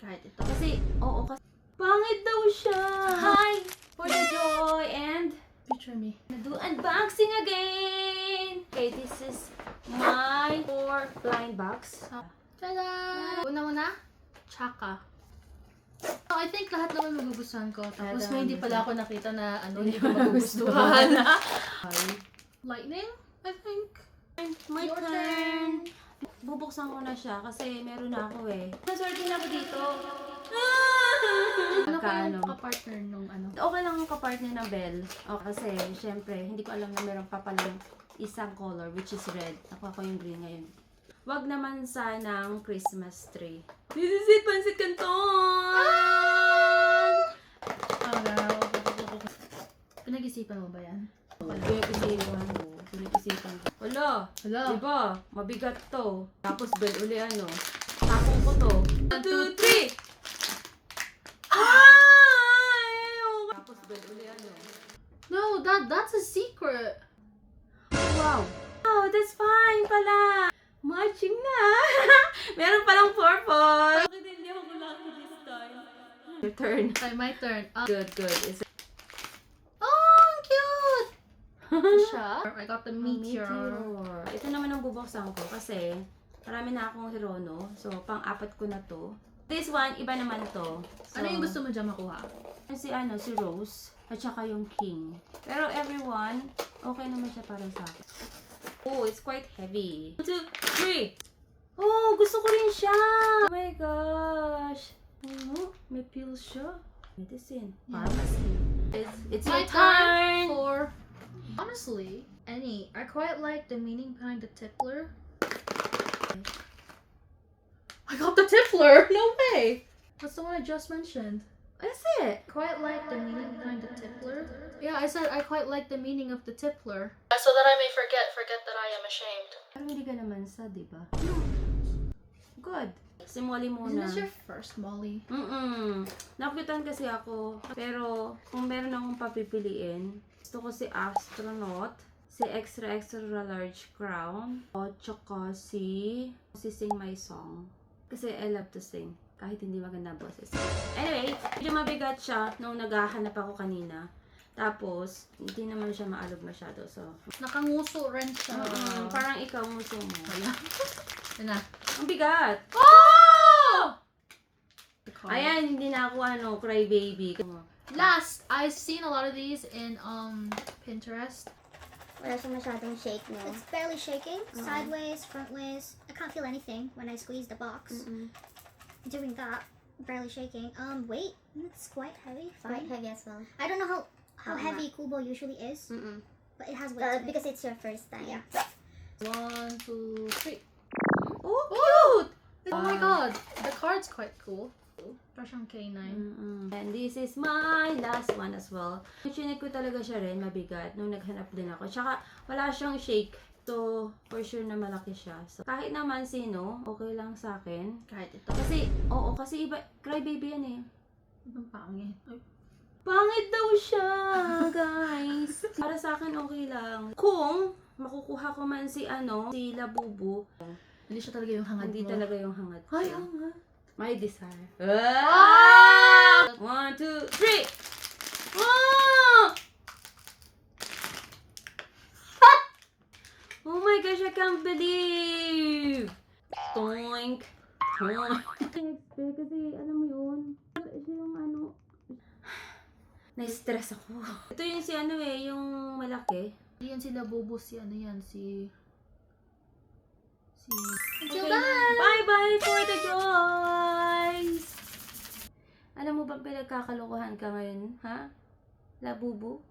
Kahit ito. Kasi, oo, kasi pangit daw siya. Hi! For the joy and Picture me. do unboxing again! Okay, this is my 4 blind box. Tada! Una-una, Chaka. So, I think lahat naman magugustuhan ko. Tapos may hindi pala ako nakita na hindi ko magugustuhan. Lightning, I think. My Your turn! Bubuksan ko na siya kasi meron na ako eh. Naswerte na ako dito. Ano ko Magkano? yung kapartner nung ano? Okay lang yung kapartner ng Bell. Kasi, syempre, hindi ko alam na meron pa palang isang color, which is red. Nakuha ko yung green ngayon. Wag naman sanang Christmas tree. This is it, Pansit Canton! Pinag-isipan mo ba yan? Pinag-isipan ko. Wala! Hello? Diba? Mabigat to. Tapos bell uli ano. Tapong ko to. 1, 2, 3! Tapos bell uli ano. No, that's a secret. Wow! Oh, that's fine pala! Matching na! Meron palang purple! Bakit hindi ako lucky this time? Your turn. Okay, my turn. Good, good. It's Oh, ang cute! Ito siya. I got the meteor. Ito naman ang bubuksan ko kasi marami na akong Hirono. So, pang-apat ko na to. This one, iba naman to. So, Ano yung gusto mo dyan makuha? si Rose at saka yung King. Pero everyone, okay naman siya para sa akin. Oh, it's quite heavy. 1, 2, 3! Oh, gusto ko rin siya! Oh my gosh! Oh, may pills siya. Medicine. Yeah. Pharmacy. It's My your turn! for... Honestly, I quite like the meaning behind the tippler. I got the tippler! No way! That's the one I just mentioned. That's it! Quite like the meaning behind the tippler. Yeah, I said I quite like the meaning of the tippler. So that I may forget that I am ashamed. Pero hindi ka naman sa, di ba? Good. Si Molly Isn't muna. this your first Molly? Nakutan kasi ako. Pero, kung meron akong papipiliin, gusto ko si Astronaut, si Extra Extra Large Crown, o tsaka si Sing My Song. Kasi I love to sing. Kahit hindi maganda boses. Anyway, medyo mabigat siya nung naghahanap ako kanina. Tapos, hindi naman siya maalog masyado. So, Nakanguso rin siya. parang ikaw muso mo. Wala. Yan na. Ang bigat! Oh! Ayan, hindi na ako cry baby. Last, I've seen a lot of these in Pinterest. Wala siya masyadong shake, no? It's barely shaking. Sideways, frontways. I can't feel anything when I squeeze the box. Doing that, barely shaking. Weight, it's quite heavy. Fine. Quite heavy as well. I don't know how How heavy Kubo usually is, but it has weight to it. Because it's your first time. Yeah. 1, 2, 3. Oh, cute! Oh my god, the card's quite cool. Parang K9. And this is my last one as well. Chinik ko talaga siya rin, mabigat, nung naghanap din ako. Tsaka, wala siyang shake. So, for sure na malaki siya. So, kahit naman sino, okay lang sa akin. Kahit ito. Kasi, kasi iba, cry baby yan eh. Ang pangit. Pangit daw siya, guys. Para sa akin, okay lang. Kung makukuha ko man si Labubu, Hindi siya talaga yung hangad hindi mo. talaga yung hangad ko. Ay, hangad. My desire. Ah! 1, 2, 3! Oh! Oh my gosh, I can't believe! Toink! Toink! Kasi, alam mo yun, siya yung na-stress ako. Ito yung yung malaki. Yan sila Bobo, si Okay, bye-bye for the joys! Alam mo bang pinagkakalokohan ka ngayon, ha? Labubu?